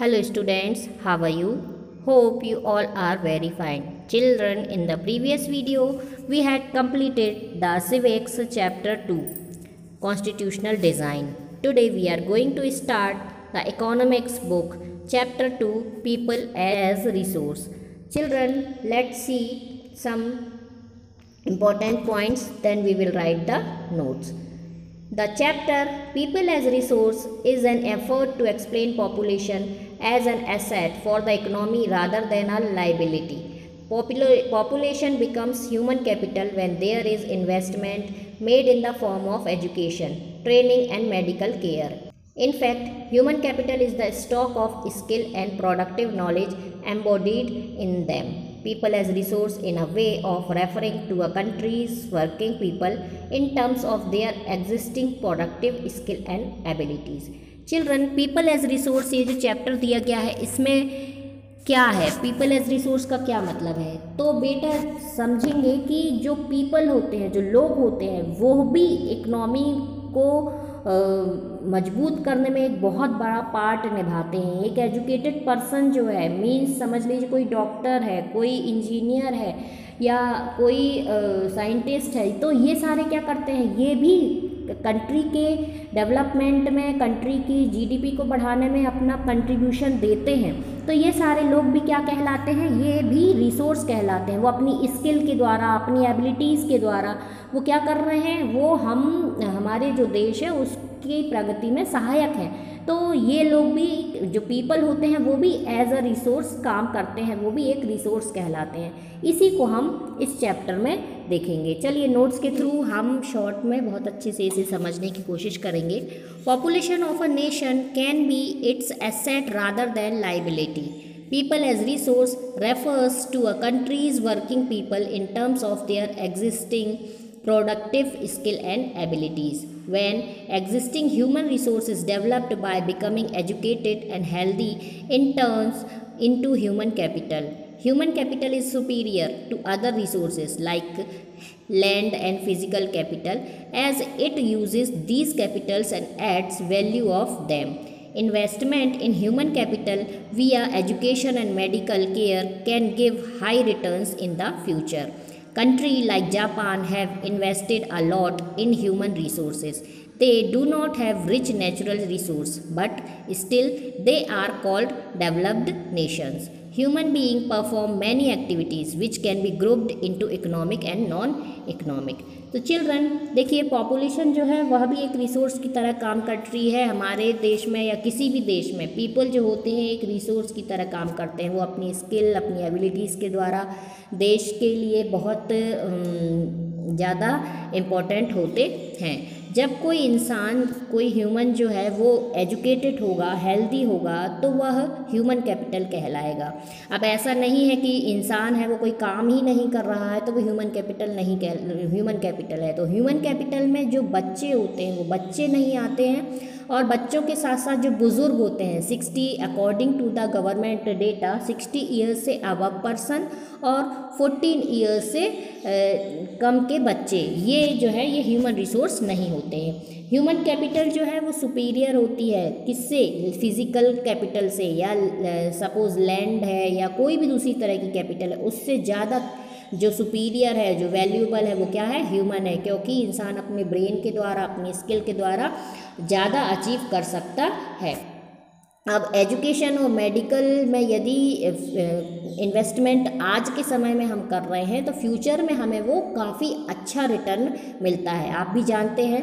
Hello students, how are you? Hope you all are very fine. Children, in the previous video, we had completed the Civics Chapter 2, Constitutional Design. Today we are going to start the Economics book, Chapter 2, People as Resource. Children, let's see some important points, then we will write the notes. The chapter People as Resource is an effort to explain population as an asset for the economy rather than a liability. Population becomes human capital when there is investment made in the form of education, training and medical care. In fact, human capital is the stock of skill and productive knowledge embodied in them. People as resource in a way of referring to a country's working people in terms of their existing productive skill and abilities. Children, people as resource ये जो chapter दिया गया है इसमें क्या है, people as resource का क्या मतलब है, तो बेटा समझेंगे कि जो पीपल होते हैं, जो लोग होते हैं, वो भी इकोनॉमी को मजबूत करने में एक बहुत बड़ा पार्ट निभाते हैं। एक एजुकेटेड पर्सन जो है, मीन्स समझ लीजिए कोई डॉक्टर है, कोई इंजीनियर है या कोई साइंटिस्ट है, तो ये सारे क्या करते हैं, ये भी कंट्री के डेवलपमेंट में, कंट्री की जीडीपी को बढ़ाने में अपना कंट्रीब्यूशन देते हैं। तो ये सारे लोग भी क्या कहलाते हैं, ये भी रिसोर्स कहलाते हैं। वो अपनी स्किल के द्वारा, अपनी एबिलिटीज़ के द्वारा वो क्या कर रहे हैं, वो हमारे जो देश है उसकी प्रगति में सहायक हैं। तो ये लोग भी, जो पीपल होते हैं, वो भी एज अ रिसोर्स काम करते हैं, वो भी एक रिसोर्स कहलाते हैं। इसी को हम इस चैप्टर में देखेंगे। चलिए नोट्स के थ्रू हम शॉर्ट में बहुत अच्छे से इसे समझने की कोशिश करेंगे। Population of a nation can be it's asset rather than liability. People as resource refers to a country's working people in terms of their existing productive skill and abilities. When existing human resource is developed by becoming educated and healthy, it turns into human capital. Human capital is superior to other resources like land and physical capital as it uses these capitals and adds value of them. Investment in human capital via education and medical care can give high returns in the future. Countries like Japan have invested a lot in human resources. They do not have rich natural resources, but still they are called developed nations. Human beings perform many activities which can be grouped into economic and non-economic. तो children देखिए, population जो है वह भी एक resource की तरह काम कर रही है। हमारे देश में या किसी भी देश में पीपल जो होते हैं एक रिसोर्स की तरह काम करते हैं। वो अपनी स्किल, अपनी एबिलिटीज़ के द्वारा देश के लिए बहुत ज़्यादा इम्पोर्टेंट होते हैं। जब कोई इंसान, कोई ह्यूमन जो है वो एजुकेटेड होगा, हेल्दी होगा, तो वह ह्यूमन कैपिटल कहलाएगा। अब ऐसा नहीं है कि इंसान है वो कोई काम ही नहीं कर रहा है तो वो ह्यूमन कैपिटल है। तो ह्यूमन कैपिटल में जो बच्चे होते हैं वो बच्चे नहीं आते हैं, और बच्चों के साथ साथ जो बुज़ुर्ग होते हैं 60 according to the government data 60 years से अबव पर्सन और 14 ईयर्स से कम के बच्चे, ये जो है ये ह्यूमन रिसोर्स नहीं होते हैं। ह्यूमन कैपिटल जो है वो सुपीरियर होती है किससे, फिजिकल कैपिटल से, या सपोज लैंड है या कोई भी दूसरी तरह की कैपिटल है, उससे ज़्यादा जो सुपीरियर है, जो वैल्यूएबल है, वो क्या है, ह्यूमन है। क्योंकि इंसान अपने ब्रेन के द्वारा, अपनी स्किल के द्वारा ज़्यादा अचीव कर सकता है। अब एजुकेशन और मेडिकल में यदि इन्वेस्टमेंट आज के समय में हम कर रहे हैं तो फ्यूचर में हमें वो काफ़ी अच्छा रिटर्न मिलता है। आप भी जानते हैं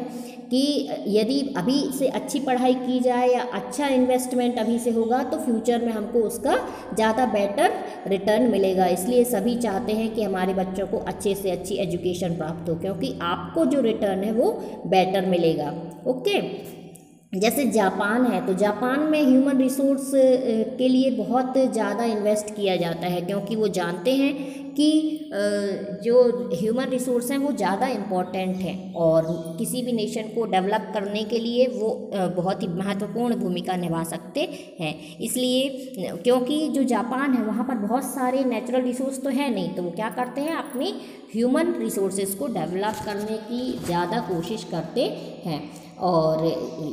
कि यदि अभी से अच्छी पढ़ाई की जाए या अच्छा इन्वेस्टमेंट अभी से होगा तो फ्यूचर में हमको उसका ज़्यादा बेटर रिटर्न मिलेगा। इसलिए सभी चाहते हैं कि हमारे बच्चों को अच्छे से अच्छी एजुकेशन प्राप्त हो, क्योंकि आपको जो रिटर्न है वो बेटर मिलेगा। ओके, जैसे जापान है, तो जापान में ह्यूमन रिसोर्स के लिए बहुत ज़्यादा इन्वेस्ट किया जाता है, क्योंकि वो जानते हैं कि जो ह्यूमन रिसोर्स हैं वो ज़्यादा इम्पॉर्टेंट हैं और किसी भी नेशन को डेवलप करने के लिए वो बहुत ही महत्वपूर्ण भूमिका निभा सकते हैं। इसलिए क्योंकि जो जापान है वहाँ पर बहुत सारे नेचुरल रिसोर्स तो है नहीं, तो वो क्या करते हैं, अपनी ह्यूमन रिसोर्सेज को डेवलप करने की ज़्यादा कोशिश करते हैं। और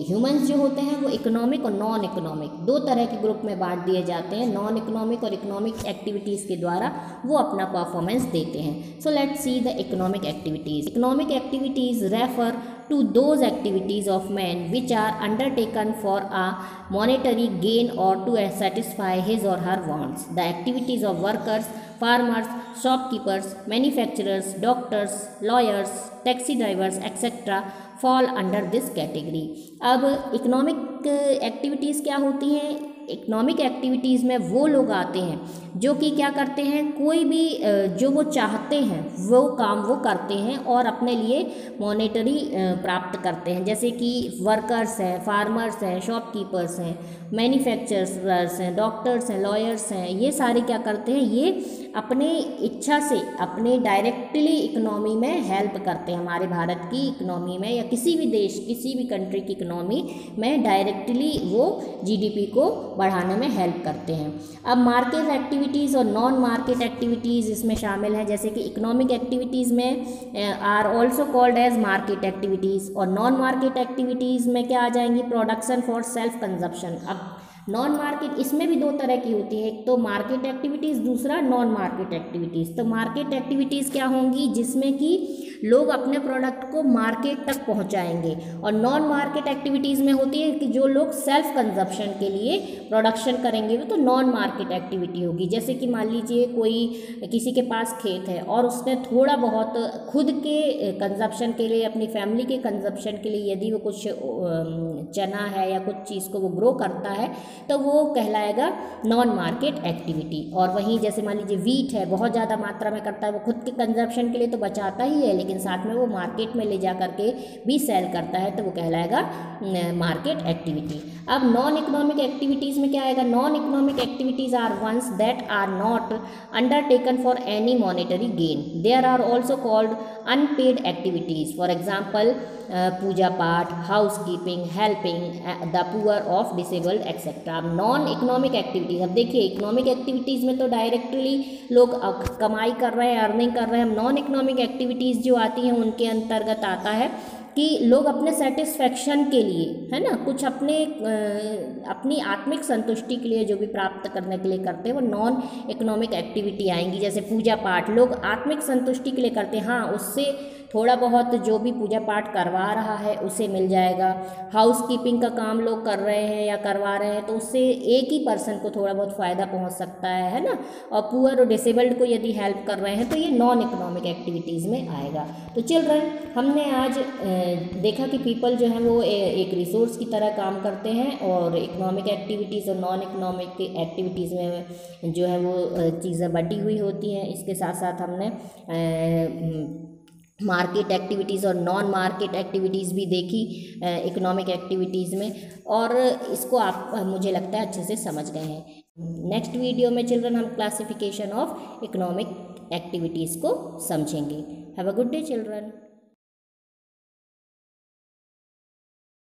ह्यूमंस जो होते हैं वो इकोनॉमिक और नॉन इकोनॉमिक दो तरह के ग्रुप में बांट दिए जाते हैं। नॉन इकोनॉमिक और इकोनॉमिक एक्टिविटीज़ के द्वारा वो अपना परफॉर्मेंस देते हैं। So let's see the economic activities. Economic activities refer to those activities of man which are undertaken for a monetary gain or to satisfy his or her wants. The activities of workers, farmers, shopkeepers, manufacturers, doctors, lawyers, taxi drivers, etc. fall under this category. अब economic activities क्या होती हैं? Economic activities में वो लोग आते हैं जो कि क्या करते हैं, कोई भी जो वो चाहते हैं वो काम वो करते हैं और अपने लिए मॉनेटरी प्राप्त करते हैं। जैसे कि वर्कर्स हैं, फार्मर्स हैं, शॉपकीपर्स हैं, मैन्युफैक्चरर्स हैं, डॉक्टर्स हैं, लॉयर्स हैं, ये सारे क्या करते हैं, ये अपने इच्छा से अपने डायरेक्टली इकोनॉमी में हेल्प करते हैं। हमारे भारत की इकोनॉमी में या किसी भी देश, किसी भी कंट्री की इकोनॉमी में डायरेक्टली वो जीडीपी को बढ़ाने में हेल्प करते हैं। अब मार्केट एक्टिविटीज़ और नॉन मार्केट एक्टिविटीज़ इसमें शामिल हैं। जैसे कि इकोनॉमिक एक्टिविटीज़ में are also called as market activities, और नॉन मार्केट एक्टिविटीज़ में क्या आ जाएंगी, प्रोडक्शन फॉर सेल्फ कंजप्शन। अब नॉन मार्केट इसमें भी दो तरह की होती है, एक तो मार्केट एक्टिविटीज़, दूसरा नॉन मार्केट एक्टिविटीज़। तो मार्केट एक्टिविटीज़ क्या होंगी, जिसमें कि लोग अपने प्रोडक्ट को मार्केट तक पहुंचाएंगे, और नॉन मार्केट एक्टिविटीज़ में होती है कि जो लोग सेल्फ कंजप्शन के लिए प्रोडक्शन करेंगे, वो तो नॉन मार्केट एक्टिविटी होगी। जैसे कि मान लीजिए कोई किसी के पास खेत है और उसने थोड़ा बहुत खुद के कंजप्शन के लिए, अपनी फैमिली के कंजप्शन के लिए यदि वो कुछ चना है या कुछ चीज़ को वो ग्रो करता है तो वो कहलाएगा नॉन मार्केट एक्टिविटी। और वहीं जैसे मान लीजिए वीट है, बहुत ज़्यादा मात्रा में करता है, वो खुद के कंजप्शन के लिए तो बचाता ही है, लेकिन साथ में वो मार्केट में ले जा करके भी सेल करता है, तो वो कहलाएगा मार्केट एक्टिविटी। अब नॉन इकोनॉमिक एक्टिविटीज़ में क्या आएगा, non economic activities are ones that are not undertaken for any monetary gain. There are also called unpaid activities. For example puja path, house keeping, helping the poor of disabled etcetera. Non economic activities, अब देखिए economic activities में तो directly लोग कमाई कर रहे हैं, earning कर रहे हैं। नॉन इकोनॉमिक एक्टिविटीज़ जो आती हैं उनके अंतर्गत आता है कि लोग अपने सेटिस्फेक्शन के लिए, है ना, कुछ अपनी आत्मिक संतुष्टि के लिए जो भी प्राप्त करने के लिए करते हैं, वो नॉन इकोनॉमिक एक्टिविटी आएंगी। जैसे पूजा पाठ लोग आत्मिक संतुष्टि के लिए करते हैं, हाँ उससे थोड़ा बहुत जो भी पूजा पाठ करवा रहा है उसे मिल जाएगा। हाउस कीपिंग का काम लोग कर रहे हैं या करवा रहे हैं तो उससे एक ही पर्सन को थोड़ा बहुत फ़ायदा पहुंच सकता है ना। और पुअर और डिसेबल्ड को यदि हेल्प कर रहे हैं तो ये नॉन इकोनॉमिक एक्टिविटीज़ में आएगा। तो चिल्ड्रन, हमने आज देखा कि पीपल जो है वो एक रिसोर्स की तरह काम करते हैं, और इकोनॉमिक एक्टिविटीज़ और नॉन इकोनॉमिक एक्टिविटीज़ में जो है वो चीज़ें बटी हुई होती हैं। इसके साथ साथ हमने मार्केट एक्टिविटीज़ और नॉन मार्केट एक्टिविटीज़ भी देखी इकोनॉमिक एक्टिविटीज़ में, और इसको आप मुझे लगता है अच्छे से समझ गए हैं। नेक्स्ट वीडियो में चिल्ड्रन हम क्लासिफिकेशन ऑफ इकोनॉमिक एक्टिविटीज़ को समझेंगे। Have a good day children.